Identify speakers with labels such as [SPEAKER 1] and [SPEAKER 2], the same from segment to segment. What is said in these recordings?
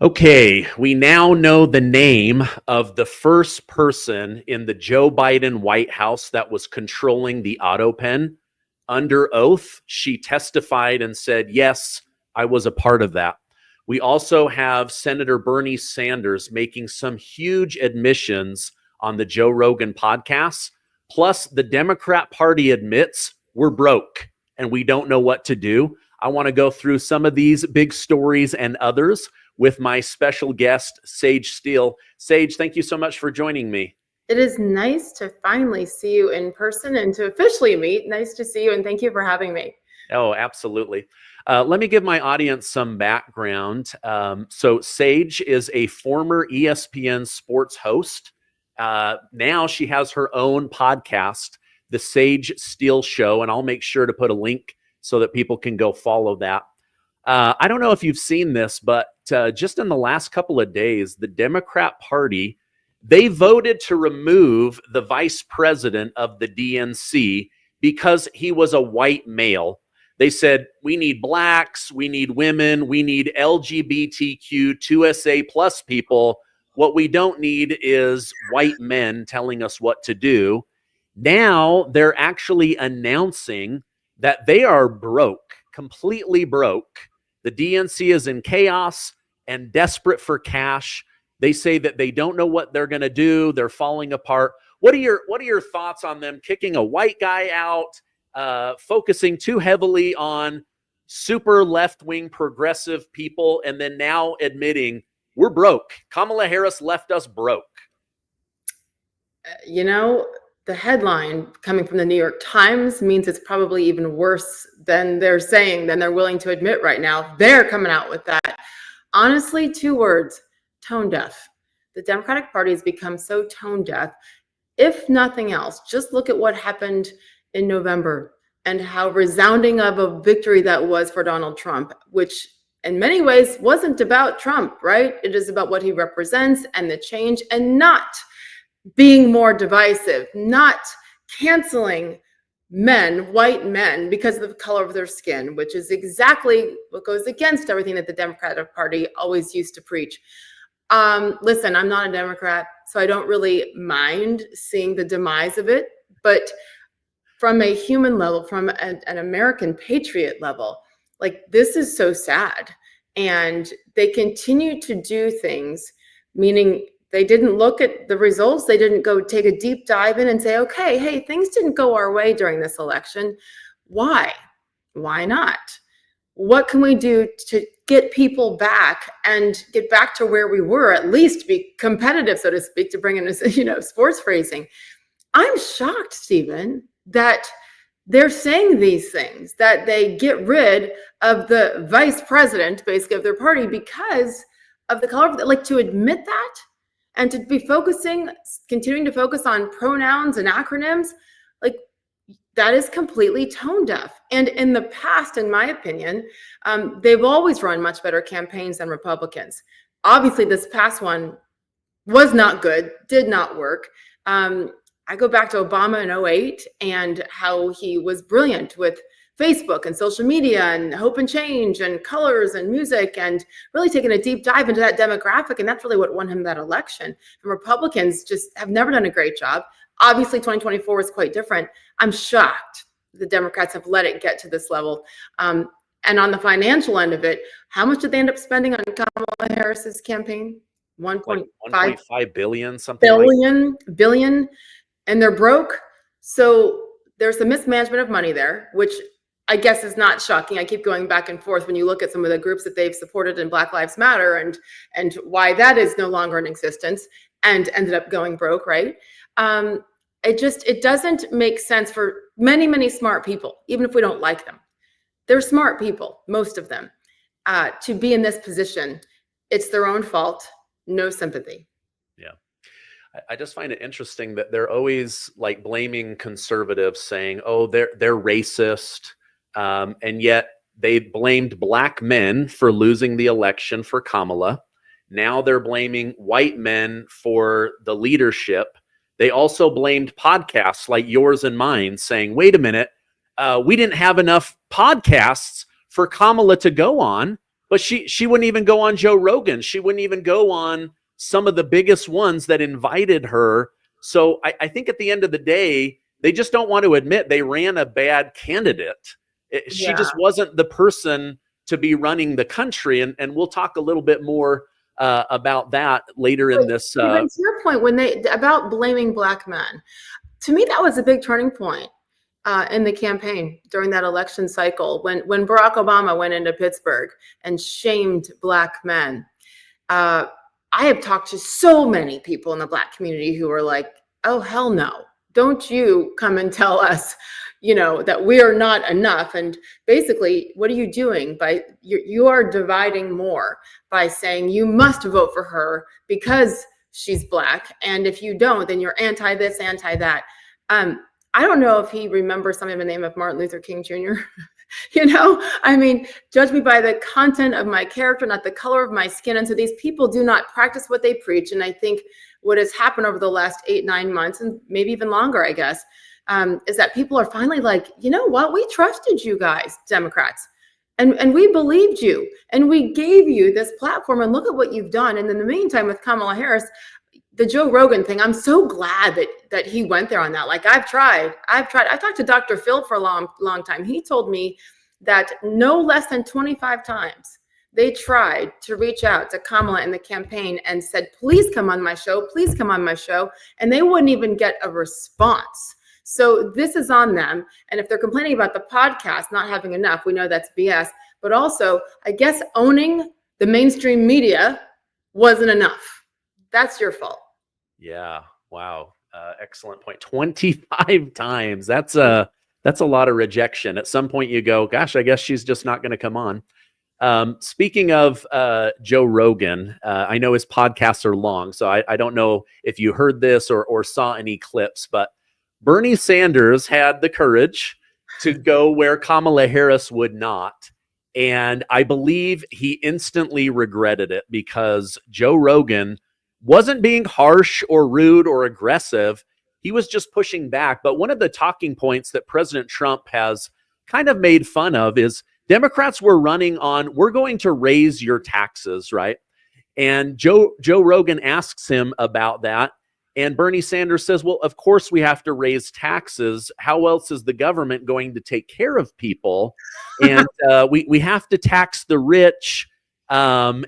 [SPEAKER 1] Okay, we now know the name of the first person in the Joe Biden White House that was controlling the auto pen. Under oath, she testified and said, yes, I was a part of that. We also have Senator Bernie Sanders making some huge admissions on the Joe Rogan podcast. Plus, the Democrat Party admits we're broke and we don't know what to do. I want to go through some of these big stories and others with my special guest, Sage Steele. Sage, thank you so much for joining me.
[SPEAKER 2] It is nice to finally see you in person and to officially meet. Nice to see you, and thank you for having me.
[SPEAKER 1] Oh, absolutely. Let me give my audience some background. So Sage is a former ESPN sports host. Now she has her own podcast, The Sage Steele Show, and I'll make sure to put a link so that people can go follow that. I don't know if you've seen this, but just in the last couple of days, the Democrat Party, they voted to remove the vice president of the DNC because he was a white male. They said, we need blacks, we need women, we need LGBTQ, 2SA plus people. What we don't need is white men telling us what to do. Now they're actually announcing that they are broke, completely broke. The DNC is in chaos and desperate for cash. They say that they don't know what they're going to do. They're falling apart. What are your thoughts on them kicking a white guy out, focusing too heavily on super left-wing progressive people, and then now admitting we're broke? Kamala Harris left us broke.
[SPEAKER 2] The headline coming from the New York Times means it's probably even worse than they're saying, than they're willing to admit right now. They're coming out with that. Honestly, 2 words: tone deaf. The Democratic Party has become so tone deaf. If nothing else, just look at what happened in November and how resounding of a victory that was for Donald Trump, which in many ways wasn't about Trump, right? It is about what he represents and the change, and not being more divisive, not canceling men, white men, because of the color of their skin, which is exactly what goes against everything that the Democratic Party always used to preach. Listen, I'm not a Democrat, so I don't really mind seeing the demise of it. But from a human level, from an American patriot level, like, this is so sad. And they continue to do things, meaning they didn't look at the results. They didn't go take a deep dive in and say, okay, hey, things didn't go our way during this election. Why? Why not? What can we do to get people back and get back to where we were, at least be competitive, so to speak, to bring in, sports phrasing? I'm shocked, Stephen, that they're saying these things, that they get rid of the vice president, basically, of their party because of the color of like, to admit that. And to be continuing to focus on pronouns and acronyms, like, that is completely tone deaf. And in the past, in my opinion, they've always run much better campaigns than Republicans. Obviously, this past one was not good, did not work. I go back to Obama in 2008 and how he was brilliant with Facebook and social media and hope and change and colors and music, and really taking a deep dive into that demographic. And that's really what won him that election. And Republicans just have never done a great job. Obviously, 2024 is quite different. I'm shocked the Democrats have let it get to this level. And on the financial end of it, how much did they end up spending on Kamala Harris's campaign?
[SPEAKER 1] 1.5 billion,
[SPEAKER 2] billion, and they're broke. So there's a mismanagement of money there, which I guess is not shocking. I keep going back and forth when you look at some of the groups that they've supported in Black Lives Matter and why that is no longer in existence and ended up going broke, right? It doesn't make sense for many, many smart people, even if we don't like them. They're smart people, most of them, to be in this position. It's their own fault, no sympathy.
[SPEAKER 1] Yeah. I just find it interesting that they're always like blaming conservatives, saying, oh, they're racist. And yet they blamed black men for losing the election for Kamala. Now they're blaming white men for the leadership. They also blamed podcasts like yours and mine, saying, wait a minute, we didn't have enough podcasts for Kamala to go on. But she wouldn't even go on Joe Rogan. She wouldn't even go on some of the biggest ones that invited her. So I think at the end of the day, they just don't want to admit they ran a bad candidate. She
[SPEAKER 2] Yeah.
[SPEAKER 1] just wasn't the person to be running the country. And we'll talk a little bit more about that later in this.
[SPEAKER 2] Even to your point, when they about blaming black men, to me that was a big turning point in the campaign during that election cycle when Barack Obama went into Pittsburgh and shamed black men. I have talked to so many people in the black community who are like, "Oh hell no! Don't you come and tell us, that we are not enough." And basically, what are you doing by you are dividing more by saying you must vote for her because she's black, and if you don't, then you're anti this, anti that. I don't know if he remembers something in the name of Martin Luther King Jr. I mean, judge me by the content of my character, not the color of my skin. And so these people do not practice what they preach. And I think what has happened over the last 8-9 months, and maybe even longer, I guess, is that people are finally like, you know what? We trusted you guys, Democrats, and we believed you, and we gave you this platform, and look at what you've done. And in the meantime, with Kamala Harris, the Joe Rogan thing, I'm so glad that he went there on that. Like I've tried. I talked to Dr. Phil for a long time. He told me that no less than 25 times they tried to reach out to Kamala in the campaign and said, please come on my show. Please come on my show. And they wouldn't even get a response. So this is on them. And if they're complaining about the podcast not having enough, we know that's BS. But also, I guess owning the mainstream media wasn't enough. That's your fault.
[SPEAKER 1] Yeah. Wow. Excellent point. 25 times. That's a lot of rejection. At some point you go, gosh, I guess she's just not going to come on. Speaking of Joe Rogan, I know his podcasts are long, so I don't know if you heard this or saw any clips, but Bernie Sanders had the courage to go where Kamala Harris would not. And I believe he instantly regretted it because Joe Rogan wasn't being harsh or rude or aggressive. He was just pushing back. But one of the talking points that President Trump has kind of made fun of is Democrats were running on, we're going to raise your taxes, right? And Joe Rogan asks him about that. And Bernie Sanders says, well, of course we have to raise taxes. How else is the government going to take care of people? And we have to tax the rich. And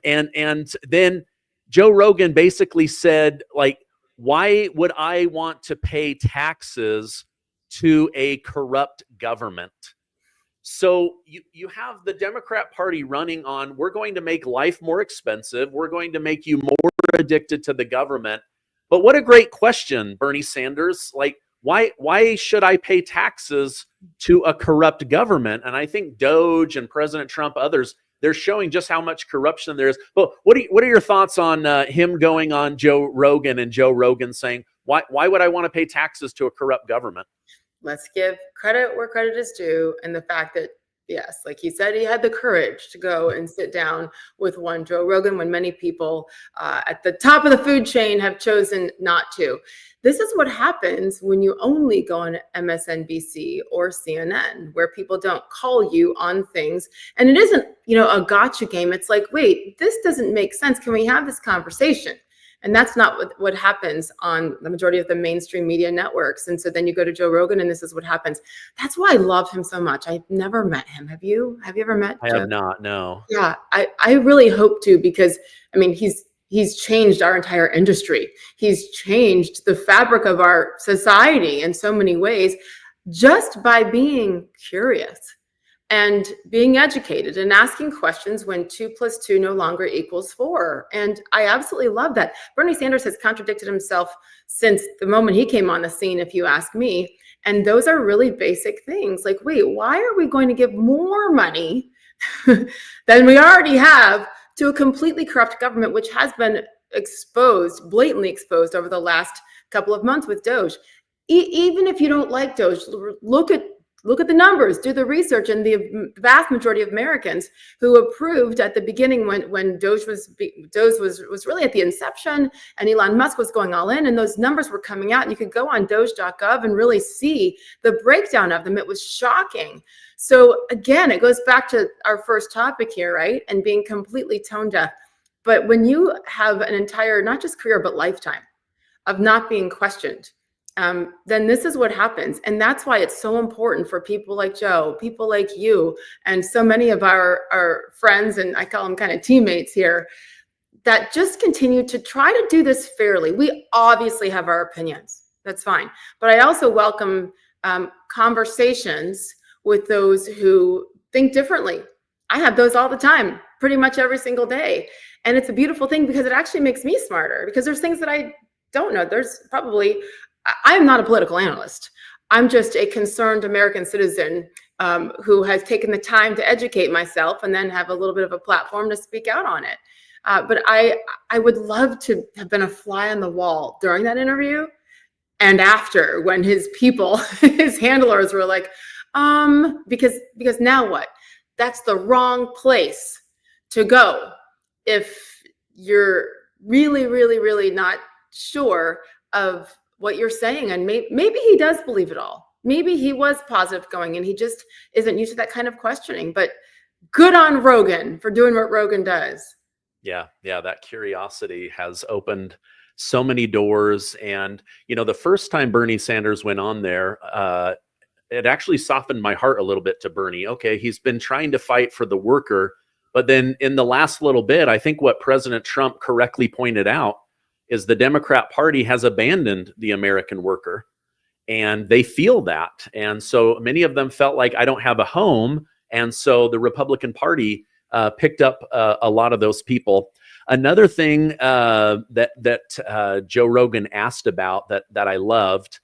[SPEAKER 1] then Joe Rogan basically said, like, why would I want to pay taxes to a corrupt government? So you have the Democrat Party running on, we're going to make life more expensive. We're going to make you more addicted to the government. But what a great question, Bernie Sanders. Like, why should I pay taxes to a corrupt government? And I think Doge and President Trump, others, they're showing just how much corruption there is. But what are your thoughts on him going on Joe Rogan and Joe Rogan saying, why would I want to pay taxes to a corrupt government?
[SPEAKER 2] Let's give credit where credit is due. And the fact that, yes, like he said, he had the courage to go and sit down with one Joe Rogan when many people at the top of the food chain have chosen not to. This is what happens when you only go on MSNBC or CNN, where people don't call you on things. And it isn't, a gotcha game. It's like, wait, this doesn't make sense. Can we have this conversation? And that's not what happens on the majority of the mainstream media networks. And so then you go to Joe Rogan and this is what happens. That's why I love him so much. I've never met him. Have you? Have you ever met Joe?
[SPEAKER 1] I have not, no.
[SPEAKER 2] Yeah, I really hope to, because I mean, he's changed our entire industry. He's changed the fabric of our society in so many ways just by being curious and being educated and asking questions when 2 + 2 no longer equals 4. And I absolutely love that. Bernie Sanders has contradicted himself since the moment he came on the scene, if you ask me. And those are really basic things. Like, wait, why are we going to give more money than we already have to a completely corrupt government, which has been exposed, blatantly exposed over the last couple of months with Doge? Even if you don't like Doge, look at look at the numbers, do the research, and the vast majority of Americans who approved at the beginning when Doge was really at the inception, and Elon Musk was going all in, and those numbers were coming out, and you could go on Doge.gov and really see the breakdown of them. It was shocking. So again, it goes back to our first topic here, right? And being completely tone deaf. But when you have an entire, not just career, but lifetime of not being questioned, then this is what happens. And that's why it's so important for people like Joe, people like you, and so many of our friends, and I call them kind of teammates here, that just continue to try to do this fairly. We obviously have our opinions. That's fine. But I also welcome conversations with those who think differently. I have those all the time, pretty much every single day. And it's a beautiful thing because it actually makes me smarter, because there's things that I don't know. I am not a political analyst. I'm just a concerned American citizen who has taken the time to educate myself and then have a little bit of a platform to speak out on it. But I would love to have been a fly on the wall during that interview and after, when his people, his handlers were like, because now what? That's the wrong place to go if you're really, really, really not sure of what you're saying. And maybe he does believe it all. Maybe he was positive going and he just isn't used to that kind of questioning. But good on Rogan for doing what Rogan does.
[SPEAKER 1] Yeah, that curiosity has opened so many doors. And, the first time Bernie Sanders went on there, it actually softened my heart a little bit to Bernie. Okay, he's been trying to fight for the worker. But then in the last little bit, I think what President Trump correctly pointed out is the Democrat Party has abandoned the American worker, and they feel that. And so many of them felt like, I don't have a home. And so the Republican Party picked up a lot of those people. Another thing that Joe Rogan asked about that I loved,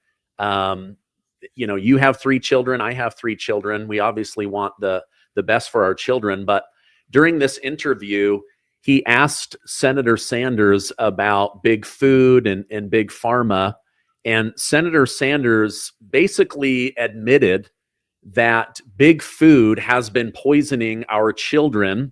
[SPEAKER 1] you have 3 children, I have 3 children. We obviously want the best for our children. But during this interview, he asked Senator Sanders about big food and big pharma. And Senator Sanders basically admitted that big food has been poisoning our children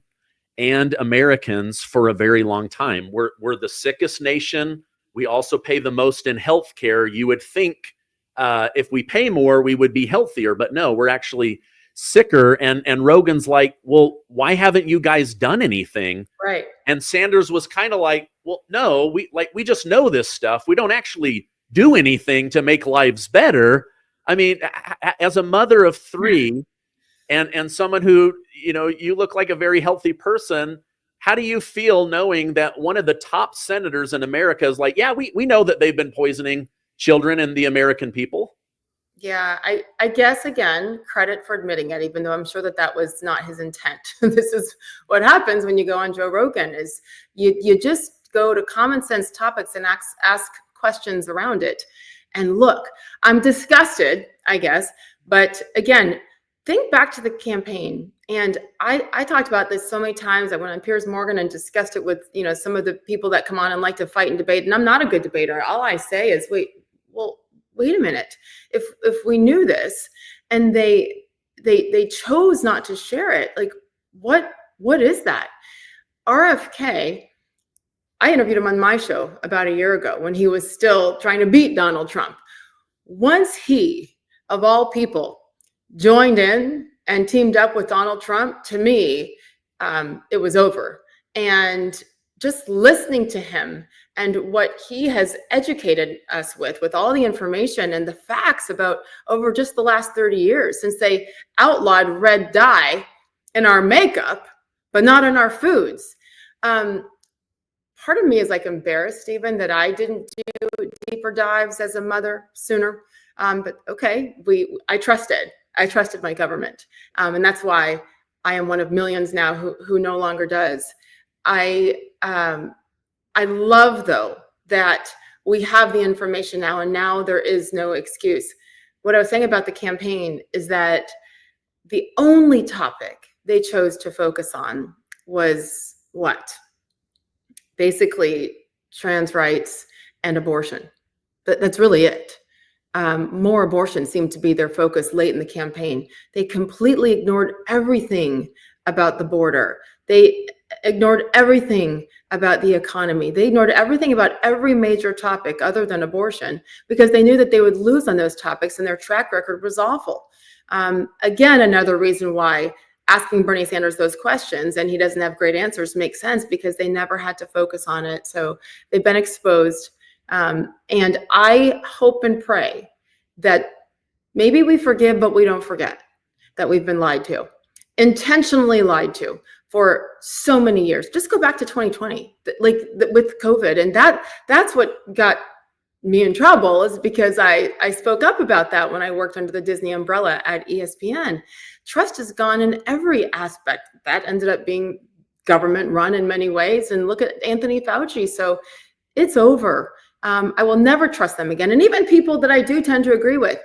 [SPEAKER 1] and Americans for a very long time. We're the sickest nation. We also pay the most in healthcare. You would think if we pay more, we would be healthier. But no, we're actually sicker. And Rogan's like, well, why haven't you guys done anything?
[SPEAKER 2] Right.
[SPEAKER 1] And Sanders was kind of like, well, no, we just know this stuff. We don't actually do anything to make lives better. I mean, as a mother of 3 and someone who, you look like a very healthy person, how do you feel knowing that one of the top senators in America is like, yeah, we know that they've been poisoning children and the American people?
[SPEAKER 2] Yeah, I guess, again, credit for admitting it, even though I'm sure that was not his intent. This is what happens when you go on Joe Rogan, is you just go to common sense topics and ask questions around it. And look, I'm disgusted, I guess. But again, think back to the campaign. And I talked about this so many times. I went on Piers Morgan and discussed it with, some of the people that come on and like to fight and debate. And I'm not a good debater. All I say is, wait a minute. If we knew this and they chose not to share it, like what is that? RFK, I interviewed him on my show about a year ago when he was still trying to beat Donald Trump. Once he, of all people, joined in and teamed up with Donald Trump, to me, it was over. And just listening to him and what he has educated us with all the information and the facts about over just the last 30 years, since they outlawed red dye in our makeup, but not in our foods. Part of me is like embarrassed, Stephen, that I didn't do deeper dives as a mother sooner. But okay, I trusted my government. And that's why I am one of millions now who no longer does. I love, though, that we have the information now, and now there is no excuse. What I was saying about the campaign is that the only topic they chose to focus on was what? Basically, trans rights and abortion. That's really it. more abortion seemed to be their focus late in the campaign. They completely ignored everything about the border. They ignored everything about the economy. They ignored everything about every major topic other than abortion because they knew that they would lose on those topics and their track record was awful. Again, another reason why asking Bernie Sanders those questions and he doesn't have great answers makes sense because they never had to focus on it. So they've been exposed. And I hope and pray that maybe we forgive, but we don't forget that we've been lied to, intentionally lied to for so many years. Just go back to 2020, with COVID. And that's what got me in trouble, is because I spoke up about that when I worked under the Disney umbrella at ESPN. Trust has gone in every aspect. That ended up being government run in many ways. And look at Anthony Fauci. So it's over. I will never trust them again. And even people that I do tend to agree with,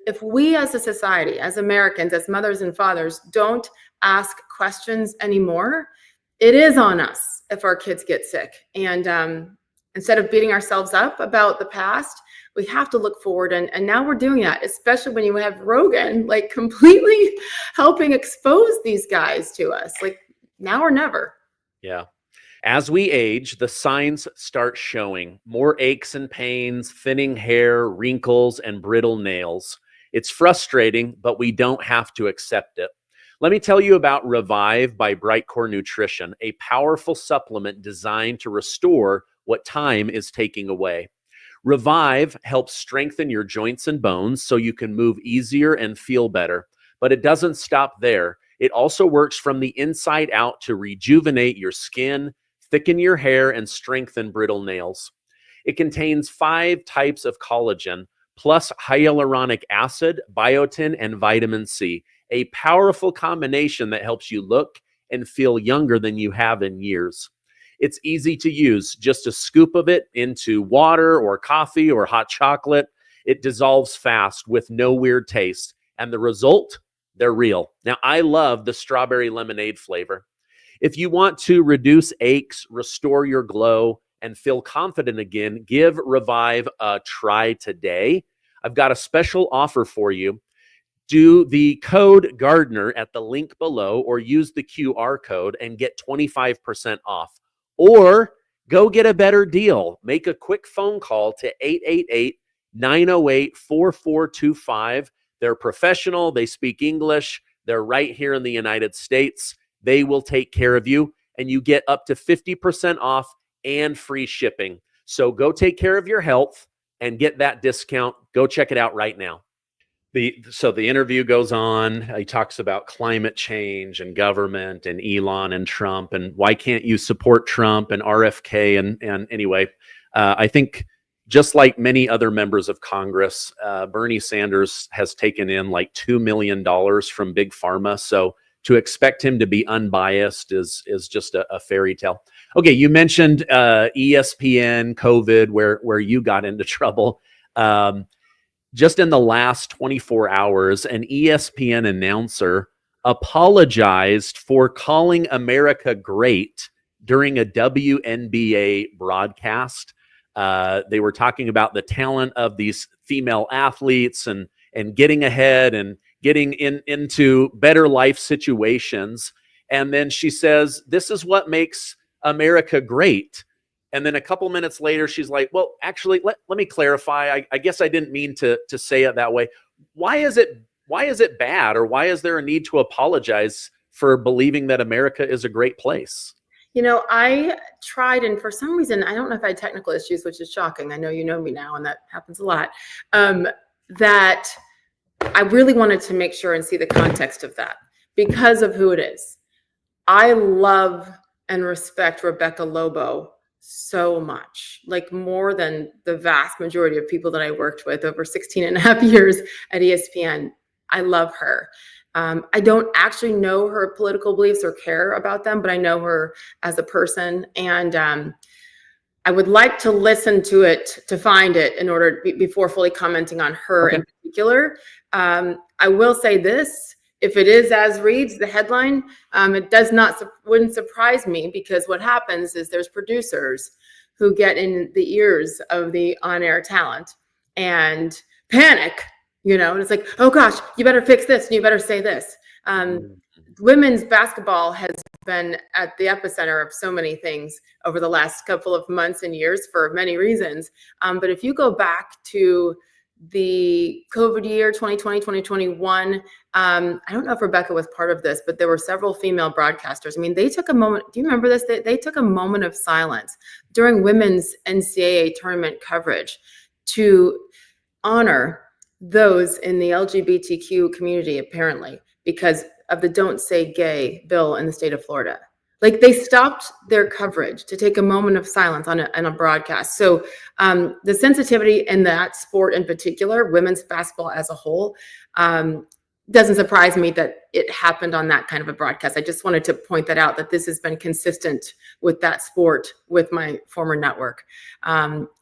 [SPEAKER 2] if we as a society, as Americans, as mothers and fathers, don't ask questions anymore, it is on us if our kids get sick. And instead of beating ourselves up about the past, we have to look forward. And now we're doing that, especially when you have Rogan like completely helping expose these guys to us. Like now or never.
[SPEAKER 1] Yeah. As we age, the signs start showing: more aches and pains, thinning hair, wrinkles, and brittle nails. It's frustrating, but we don't have to accept it. Let me tell you about Revive by Brightcore Nutrition, a powerful supplement designed to restore what time is taking away. Revive helps strengthen your joints and bones so you can move easier and feel better. But it doesn't stop there. It also works from the inside out to rejuvenate your skin, thicken your hair, and strengthen brittle nails. It contains 5 types of collagen, plus hyaluronic acid, biotin, and vitamin C, a powerful combination that helps you look and feel younger than you have in years. It's easy to use, just a scoop of it into water or coffee or hot chocolate. It dissolves fast with no weird taste. And the result? They're real. Now, I love the strawberry lemonade flavor. If you want to reduce aches, restore your glow, and feel confident again, give Revive a try today. I've got a special offer for you. Do the code Gardner at the link below or use the QR code and get 25% off. Or go get a better deal. Make a quick phone call to 888-908-4425. They're professional. They speak English. They're right here in the United States. They will take care of you, and you get up to 50% off and free shipping. So go take care of your health and get that discount. Go check it out right now. So the interview goes on. He talks about climate change and government and Elon and Trump and why can't you support Trump and RFK. And anyway, I think just like many other members of Congress, Bernie Sanders has taken in like $2 million from Big Pharma. So to expect him to be unbiased is just a fairy tale. Okay, you mentioned ESPN, COVID, where you got into trouble. Just in the last 24 hours, an ESPN announcer apologized for calling America great during a WNBA broadcast. They were talking about the talent of these female athletes and getting ahead and getting into better life situations. And then she says, this is what makes America great. And then a couple minutes later, she's like, well, actually, let me clarify. I guess I didn't mean to say it that way. Why is it bad, or why is there a need to apologize for believing that America is a great place?
[SPEAKER 2] You know, I tried, and for some reason, I don't know if I had technical issues, which is shocking. I know you know me now, and that happens a lot. That I really wanted to make sure and see the context of that because of who it is. I love and respect Rebecca Lobo so much, like more than the vast majority of people that I worked with over 16 and a half years at ESPN. I love her. I don't actually know her political beliefs or care about them, but I know her as a person. And I would like to listen to it to find it in order before fully commenting on her in particular. I will say this. If it is as reads the headline, it wouldn't surprise me, because what happens is there's producers who get in the ears of the on-air talent and panic, and it's like, oh gosh, you better fix this and you better say this.
[SPEAKER 1] Mhm.
[SPEAKER 2] Women's basketball has been at the epicenter of so many things over the last couple of months and years for many reasons. But if you go back to the COVID year, 2020, 2021, I don't know if Rebecca was part of this, but there were several female broadcasters. I mean, they took a moment. Do you remember this? They took a moment of silence during women's NCAA tournament coverage to honor those in the LGBTQ community, apparently, because of the Don't Say Gay bill in the state of Florida. Like, they stopped their coverage to take a moment of silence on a broadcast. So the sensitivity in that sport in particular, women's basketball as a whole, doesn't surprise me that it happened on that kind of a broadcast. I just wanted to point that out, that this has been consistent with that sport with my former network.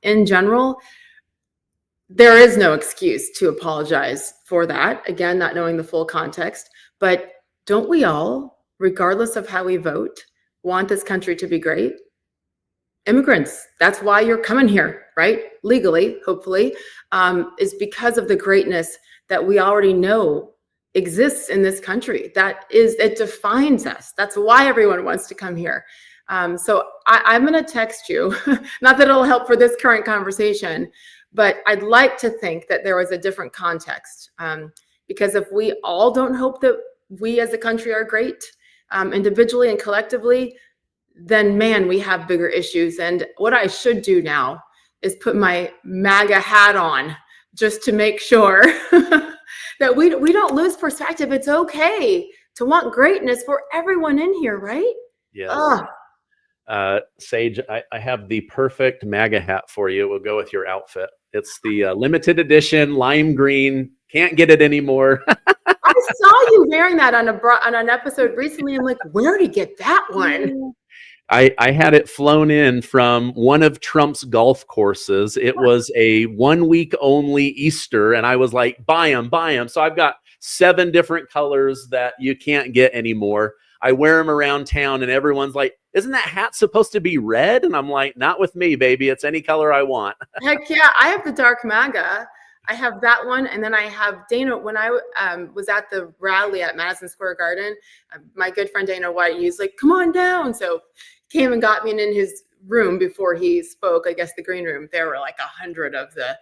[SPEAKER 2] In general, there is no excuse to apologize for that. Again, not knowing the full context, but don't we all, regardless of how we vote, want this country to be great? Immigrants, that's why you're coming here, right? Legally, hopefully, is because of the greatness that we already know exists in this country. It defines us. That's why everyone wants to come here. So I'm going to text you, not that it'll help for this current conversation, but I'd like to think that there was a different context, because if we all don't hope that we as a country are great, individually and collectively, then man, we have bigger issues. And what I should do now is put my MAGA hat on just to make sure that we don't lose perspective. It's okay to want greatness for everyone in here, right?
[SPEAKER 1] Yes.
[SPEAKER 2] Ah.
[SPEAKER 1] Sage, I have the perfect MAGA hat for you. It will go with your outfit. It's the limited edition lime green. Can't get it anymore.
[SPEAKER 2] I saw you wearing that on an episode recently. I'm like, where did he get that one?
[SPEAKER 1] I had it flown in from one of Trump's golf courses. It was a 1 week only Easter, and I was like, buy them. So I've got 7 different colors that you can't get anymore. I wear them around town, and everyone's like, isn't that hat supposed to be red? And I'm like, not with me, baby. It's any color I want.
[SPEAKER 2] Heck yeah. I have the dark MAGA. I have that one. And then I have Dana. When I was at the rally at Madison Square Garden, my good friend Dana White, he's like, come on down. So came and got me in his room before he spoke, I guess the green room. There were like 100 of the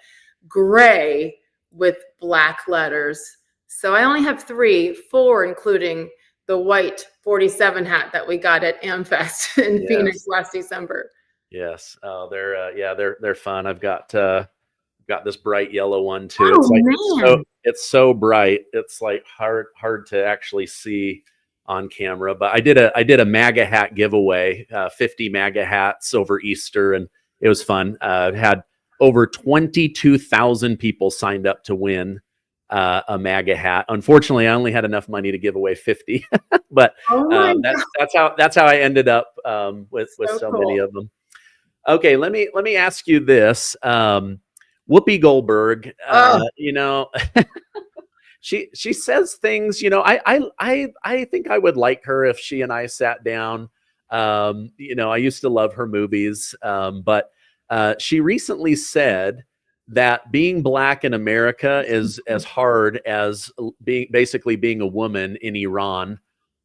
[SPEAKER 2] gray with black letters. So I only have 4, including the white 47 hat that we got at AmFest in Phoenix last December.
[SPEAKER 1] Yes. Oh, they're fun. I've got this bright yellow one too.
[SPEAKER 2] Oh,
[SPEAKER 1] it's like
[SPEAKER 2] man.
[SPEAKER 1] it's so bright. It's like hard to actually see on camera. But I did a MAGA hat giveaway, 50 MAGA hats over Easter, and it was fun. Had over 22,000 people signed up to win a MAGA hat. Unfortunately, I only had enough money to give away 50, but that's how I ended up with so many of them. Okay, let me ask you this. Whoopi Goldberg, she says things, I think I would like her if she and I sat down. I used to love her movies, but she recently said that being Black in America is as hard as being a woman in Iran.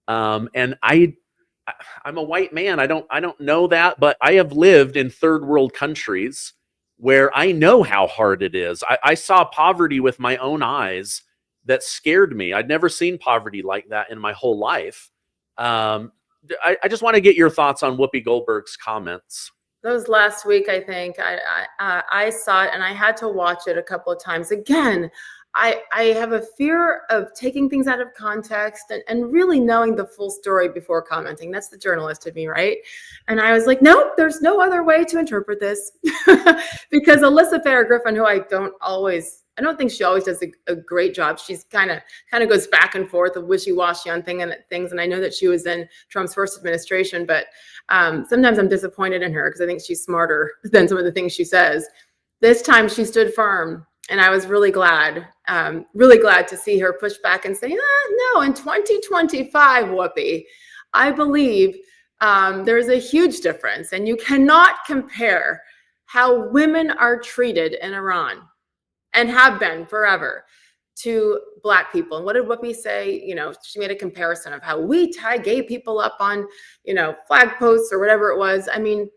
[SPEAKER 1] And I'm a white man. I don't know that, but I have lived in third world countries where I know how hard it is. I saw poverty with my own eyes that scared me. I'd never seen poverty like that in my whole life. I just want to get your thoughts on Whoopi Goldberg's comments.
[SPEAKER 2] That was last week, I think. I saw it and I had to watch it a couple of times. Again, I have a fear of taking things out of context and really knowing the full story before commenting. That's the journalist in me, right? And I was like, nope, there's no other way to interpret this. Because Alyssa Farah Griffin, who I don't think she always does a great job. She's kind of goes back and forth of wishy-washy on things. And I know that she was in Trump's first administration, but sometimes I'm disappointed in her because I think she's smarter than some of the things she says. This time she stood firm. And I was really glad to see her push back and say, no, in 2025, Whoopi, I believe there's a huge difference. And you cannot compare how women are treated in Iran and have been forever to Black people. And what did Whoopi say? You know, she made a comparison of how we tie gay people up on, you know, flag posts or whatever it was. I mean,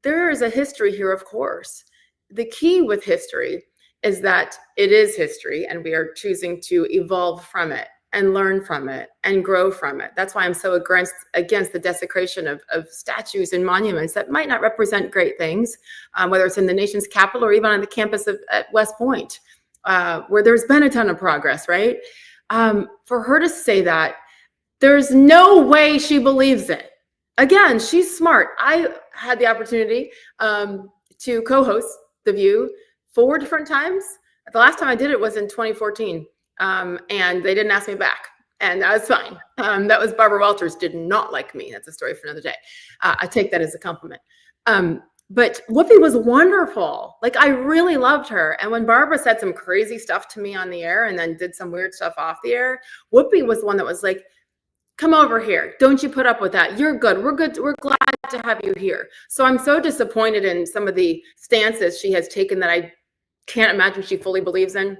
[SPEAKER 2] there is a history here, of course. The key with history is that it is history and we are choosing to evolve from it and learn from it and grow from it. That's why I'm so against the desecration of statues and monuments that might not represent great things, whether it's in the nation's capital or even on the campus at West Point, where there's been a ton of progress, right? For her to say that, there's no way she believes it. Again, she's smart. I had the opportunity to co-host The View 4 different times. The last time I did it was in 2014, and they didn't ask me back, and that was fine. That was Barbara Walters did not like me. That's a story for another day. I take that as a compliment. But Whoopi was wonderful. Like, I really loved her. And when Barbara said some crazy stuff to me on the air and then did some weird stuff off the air, Whoopi was the one that was like, come over here. Don't you put up with that. You're good. We're good. We're glad to have you here. So I'm so disappointed in some of the stances she has taken that I can't imagine she fully believes in.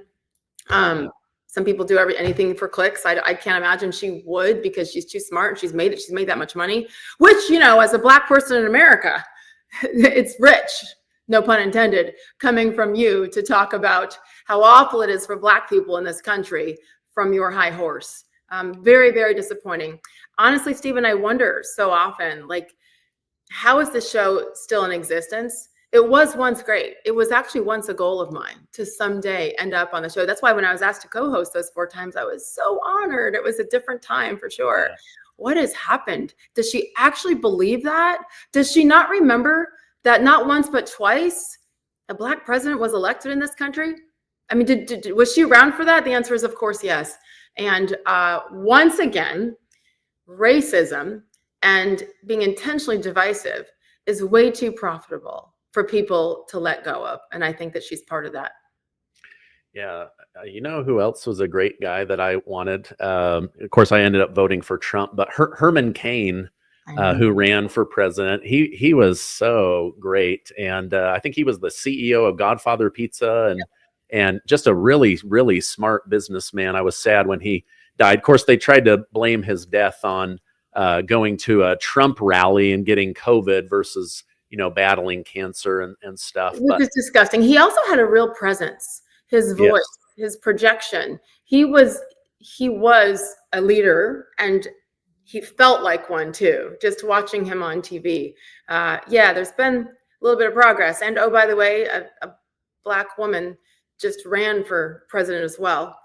[SPEAKER 2] Some people do anything for clicks. I can't imagine she would, because she's too smart and she's made it. She's made that much money, which, you know, as a Black person in America, it's rich, no pun intended, coming from you to talk about how awful it is for Black people in this country from your high horse. Very, very disappointing. Honestly, Stephen, I wonder so often, like, how is the show still in existence? It was once great. It was actually once a goal of mine to someday end up on the show. That's why when I was asked to co-host those 4 times, I was so honored. It was a different time for sure. Yeah. What has happened? Does she actually believe that? Does she not remember that not once but twice a Black president was elected in this country? I mean, was she around for that? The answer is, of course, yes. And once again, racism and being intentionally divisive is way too profitable for people to let go of. And I think that she's part of that.
[SPEAKER 1] Yeah. You know who else was a great guy that I wanted? Of course, I ended up voting for Trump, but Herman Cain, who ran for president, he was so great. And I think he was the CEO of Godfather Pizza and just a really, really smart businessman. I was sad when he died. Of course, they tried to blame his death on going to a Trump rally and getting COVID versus, you know, battling cancer and stuff.
[SPEAKER 2] Which is disgusting. He also had a real presence. His voice, yes, his projection. He was a leader, and he felt like one too, just watching him on TV. Yeah, there's been a little bit of progress. And oh, by the way, a Black woman just ran for president as well,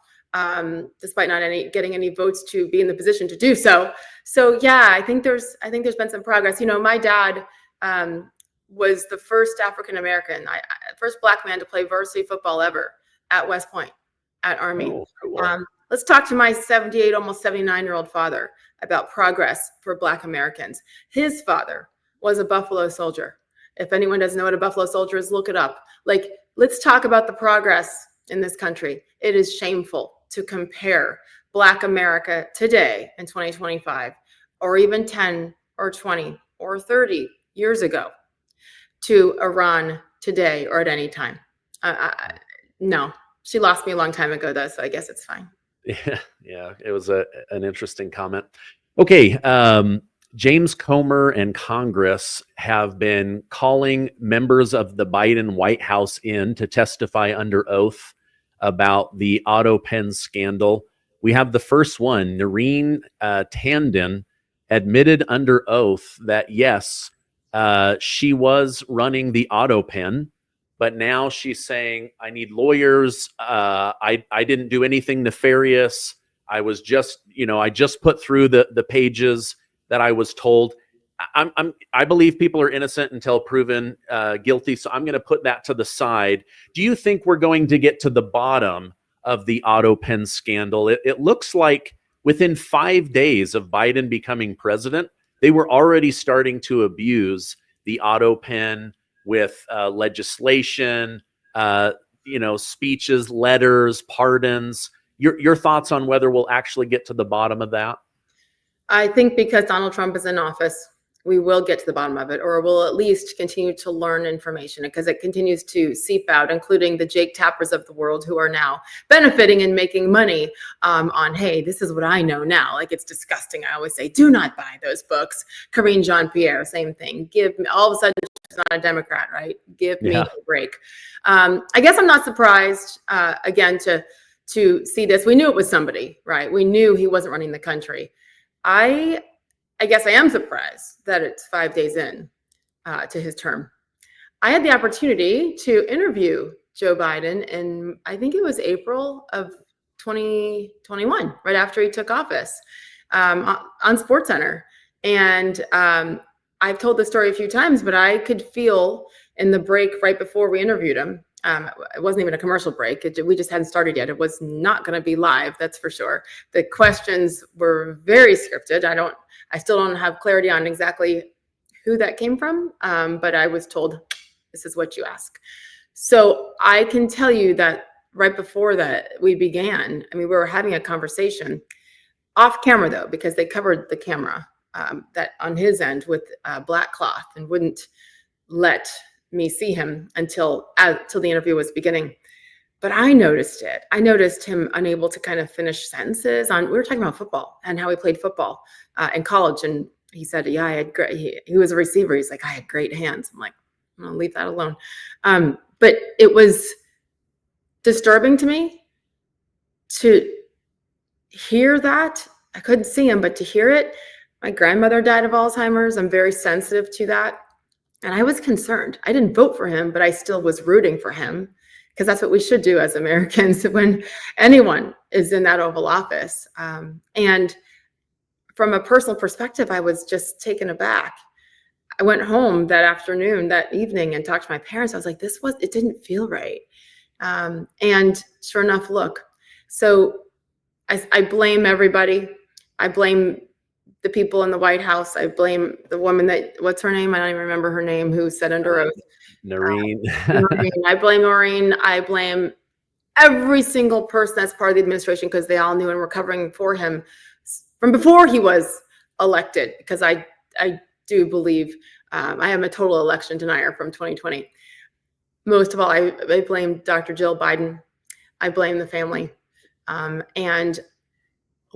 [SPEAKER 2] despite not getting any votes to be in the position to do so. So yeah, I think there's been some progress. You know, my dad was the first African-American, first Black man to play varsity football ever at West Point, at Army. Oh, cool. Let's talk to my 78, almost 79-year-old father about progress for Black Americans. His father was a Buffalo Soldier. If anyone doesn't know what a Buffalo Soldier is, look it up. Like, let's talk about the progress in this country. It is shameful to compare Black America today in 2025, or even 10 or 20 or 30 years ago, to Iran today or at any time. No, she lost me a long time ago, though, so I guess it's fine.
[SPEAKER 1] Yeah, it was an interesting comment. Okay, James Comer and Congress have been calling members of the Biden White House in to testify under oath about the auto pen scandal. We have the first one. Noreen Tandon admitted under oath that, yes, she was running the auto pen, but now she's saying, I need lawyers. I didn't do anything nefarious. I was just, you know, I just put through the pages that I was told. I believe people are innocent until proven guilty. So I'm going to put that to the side. Do you think we're going to get to the bottom of the auto pen scandal? It looks like within 5 days of Biden becoming president, they were already starting to abuse the auto pen with legislation, you know, speeches, letters, pardons. Your thoughts on whether we'll actually get to the bottom of that?
[SPEAKER 2] I think because Donald Trump is in office, we will get to the bottom of it, or we'll at least continue to learn information, because it continues to seep out, including the Jake Tappers of the world who are now benefiting and making money on, hey, this is what I know now. Like, it's disgusting. I always say, do not buy those books. Karine Jean-Pierre, same thing. Give me, all of a sudden, she's not a Democrat, right? Give me a break. I guess I'm not surprised, again, to see this. We knew it was somebody, right? We knew he wasn't running the country. I guess I am surprised that it's 5 days in to his term. I had the opportunity to interview Joe Biden in, I think it was April of 2021, right after he took office, on SportsCenter. And I've told this story a few times, but I could feel in the break right before we interviewed him. It wasn't even a commercial break. We just hadn't started yet. It was not going to be live, that's for sure. The questions were very scripted. I still don't have clarity on exactly who that came from, but I was told, this is what you ask. So I can tell you that right before that we began, I mean, we were having a conversation off camera though, because they covered the camera that on his end with black cloth and wouldn't let me see him until the interview was beginning. But I noticed it. I noticed him unable to kind of finish sentences we were talking about football and how he played football in college. And he said, yeah, I had great, he was a receiver. He's like, I had great hands. I'm like, I'm gonna leave that alone. But it was disturbing to me to hear that. I couldn't see him, but to hear it. My grandmother died of Alzheimer's. I'm very sensitive to that. And I was concerned. I didn't vote for him, but I still was rooting for him, because that's what we should do as Americans when anyone is in that Oval Office. And from a personal perspective, I was just taken aback. I went home that evening and talked to my parents. I was like, it didn't feel right. And sure enough, look. So I blame everybody. I blame the people in the White House. I blame the woman what's her name? I don't even remember her name, who said under oath.
[SPEAKER 1] Noreen.
[SPEAKER 2] I blame Noreen. I blame every single person that's part of the administration, because they all knew and were covering for him from before he was elected, because I do believe I am a total election denier from 2020. Most of all, I blame Dr. Jill Biden. I blame the family. And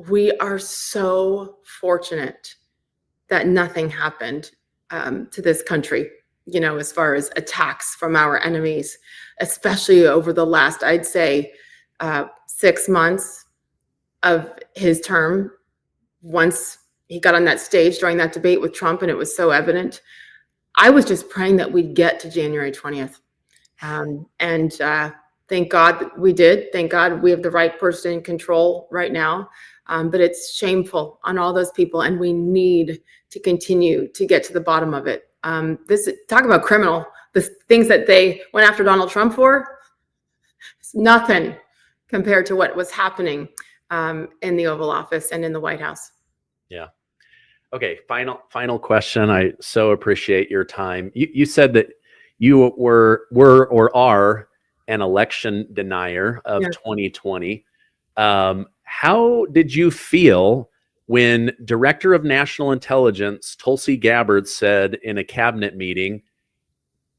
[SPEAKER 2] we are so fortunate that nothing happened to this country, as far as attacks from our enemies, especially over the last, I'd say, 6 months of his term. Once he got on that stage during that debate with Trump, and it was so evident, I was just praying that we'd get to January 20th. And thank God we did. Thank God we have the right person in control right now. But it's shameful on all those people, and we need to continue to get to the bottom of it. Talk about criminal. The things that they went after Donald Trump for, it's nothing compared to what was happening in the Oval Office and in the White House.
[SPEAKER 1] Yeah. Okay. Final question. I so appreciate your time. You said that you were or are an election denier of 2020. How did you feel when Director of National Intelligence Tulsi Gabbard said in a cabinet meeting,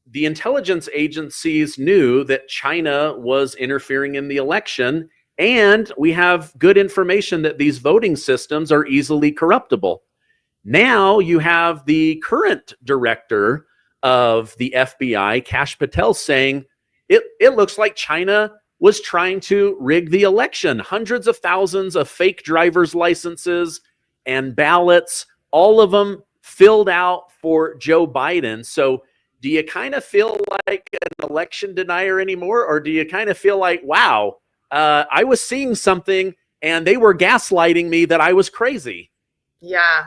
[SPEAKER 1] the intelligence agencies knew that China was interfering in the election, and we have good information that these voting systems are easily corruptible? Now you have the current director of the FBI, Kash Patel, saying it looks like China was trying to rig the election. Hundreds of thousands of fake driver's licenses and ballots, all of them filled out for Joe Biden. So do you kind of feel like an election denier anymore? Or do you kind of feel like, wow, I was seeing something and they were gaslighting me that I was crazy?
[SPEAKER 2] Yeah,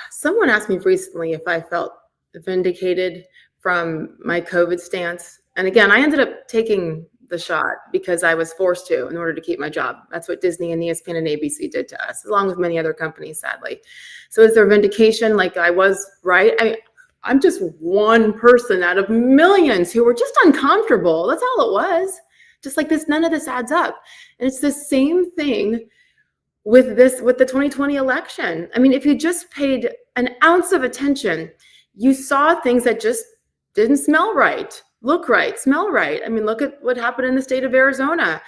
[SPEAKER 2] someone asked me recently if I felt vindicated from my COVID stance. And again, I ended up taking the shot because I was forced to in order to keep my job. That's what Disney and ESPN and ABC did to us, along with many other companies, sadly. So is there vindication? Like I was right? I'm just one person out of millions who were just uncomfortable. That's all it was. Just like this, none of this adds up. And it's the same thing with the 2020 election. I mean, if you just paid an ounce of attention, you saw things that just didn't smell right, look right, smell right. I mean, look at what happened in the state of Arizona.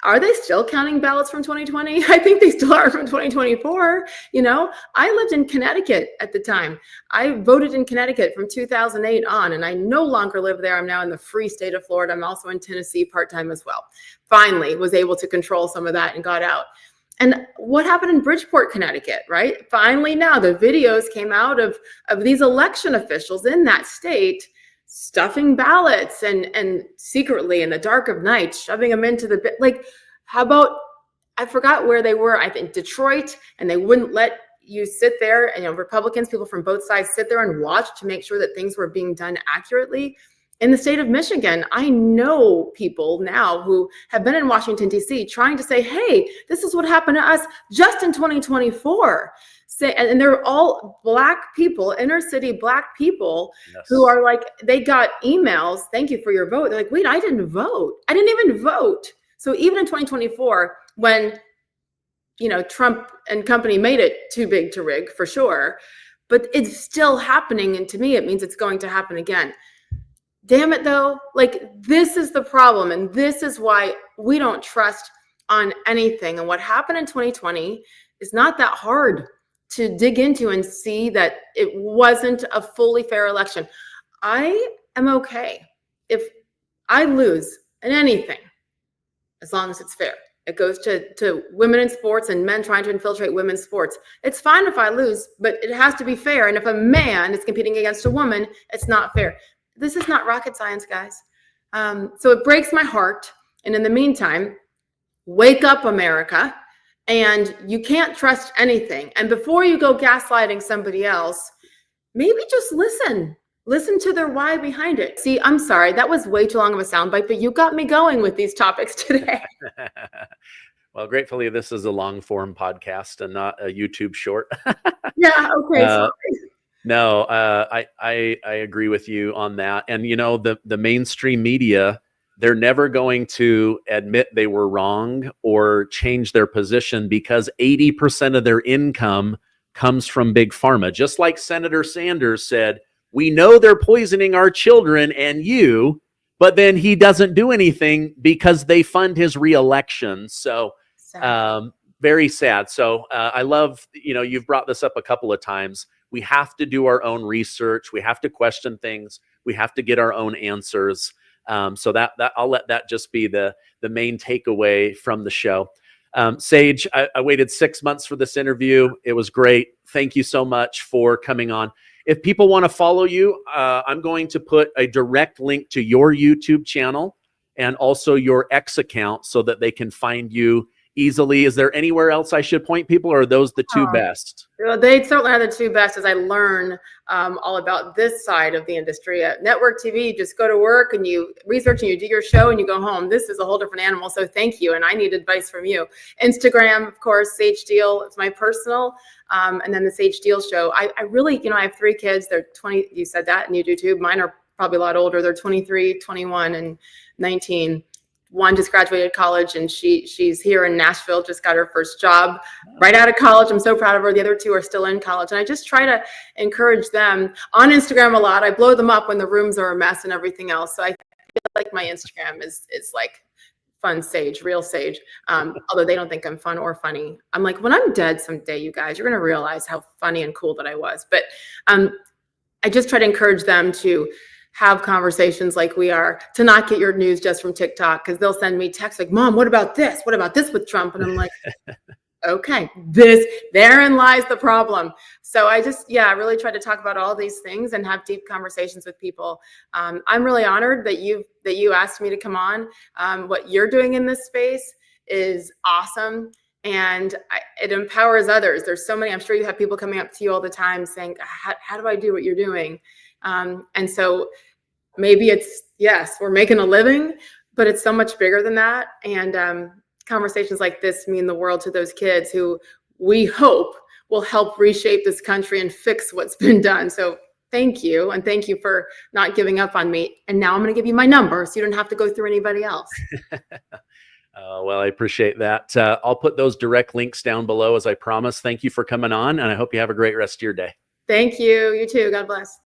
[SPEAKER 2] Are they still counting ballots from 2020? I think they still are from 2024. You know, I lived in Connecticut at the time. I voted in Connecticut from 2008 on, and I no longer live there. I'm now in the free state of Florida. I'm also in Tennessee part-time as well. Finally was able to control some of that and got out. And what happened in Bridgeport, Connecticut, right? Finally now the videos came out of these election officials in that state stuffing ballots and secretly in the dark of night shoving them into the like. How about, I forgot where they were, I think Detroit, and they wouldn't let you sit there, and Republicans, people from both sides, sit there and watch to make sure that things were being done accurately. In the state of Michigan, I know people now who have been in Washington, D.C. trying to say, hey, this is what happened to us just in 2024. And they're all Black people, inner city Black people, yes, who are like, they got emails, thank you for your vote. They're like, wait, I didn't vote. I didn't even vote. So even in 2024, when, Trump and company made it too big to rig for sure, but it's still happening. And to me, it means it's going to happen again. Damn it, though. Like, this is the problem. And this is why we don't trust on anything. And what happened in 2020 is not that hard to dig into and see that it wasn't a fully fair election. I am okay if I lose in anything, as long as it's fair. It goes to women in sports and men trying to infiltrate women's sports. It's fine if I lose, but it has to be fair. And if a man is competing against a woman, it's not fair. This is not rocket science, guys. So it breaks my heart. And in the meantime, wake up, America. And you can't trust anything. And before you go gaslighting somebody else, maybe just listen. Listen to their why behind it. See, I'm sorry, that was way too long of a soundbite, but you got me going with these topics today.
[SPEAKER 1] Well, gratefully, this is a long form podcast and not a YouTube short.
[SPEAKER 2] Yeah, okay. Sorry.
[SPEAKER 1] No, I agree with you on that. And, the mainstream media, they're never going to admit they were wrong or change their position because 80% of their income comes from big pharma. Just like Senator Sanders said, we know they're poisoning our children and you, but then he doesn't do anything because they fund his reelection. So very sad. So I love, you've brought this up a couple of times. We have to do our own research. We have to question things. We have to get our own answers. So that I'll let that just be the main takeaway from the show. Sage, I waited 6 months for this interview. It was great. Thank you so much for coming on. If people want to follow you, I'm going to put a direct link to your YouTube channel and also your X account so that they can find you easily. Is there anywhere else I should point people, or are those the two best?
[SPEAKER 2] They certainly are the two best as I learn all about this side of the industry. At network TV, you just go to work and you research and you do your show and you go home. This is a whole different animal. So thank you. And I need advice from you. Instagram, of course, Sage Steele. It's my personal. And then the Sage Steele show. I really, I have 3 kids. They're 20. You said that and you do too. Mine are probably a lot older. They're 23, 21, and 19. One just graduated college and she's here in Nashville, just got her first job right out of college. I'm so proud of her. The other 2 are still in college. And I just try to encourage them on Instagram a lot. I blow them up when the rooms are a mess and everything else. So I feel like my Instagram is like fun Sage, real Sage. Although they don't think I'm fun or funny. I'm like, when I'm dead someday, you guys, you're going to realize how funny and cool that I was. But I just try to encourage them to have conversations like we are, to not get your news just from TikTok, because they'll send me texts like, Mom, what about this? What about this with Trump? And I'm like, okay, therein lies the problem. So I just, I really try to talk about all these things and have deep conversations with people. I'm really honored that you asked me to come on. What you're doing in this space is awesome. And it empowers others. There's so many, I'm sure you have people coming up to you all the time saying, how do I do what you're doing? And so maybe it's, yes, we're making a living, but it's so much bigger than that. And conversations like this mean the world to those kids who we hope will help reshape this country and fix what's been done. So thank you. And thank you for not giving up on me. And now I'm going to give you my number so you don't have to go through anybody else.
[SPEAKER 1] Well, I appreciate that. I'll put those direct links down below as I promised. Thank you for coming on, and I hope you have a great rest of your day.
[SPEAKER 2] Thank you. You too. God bless.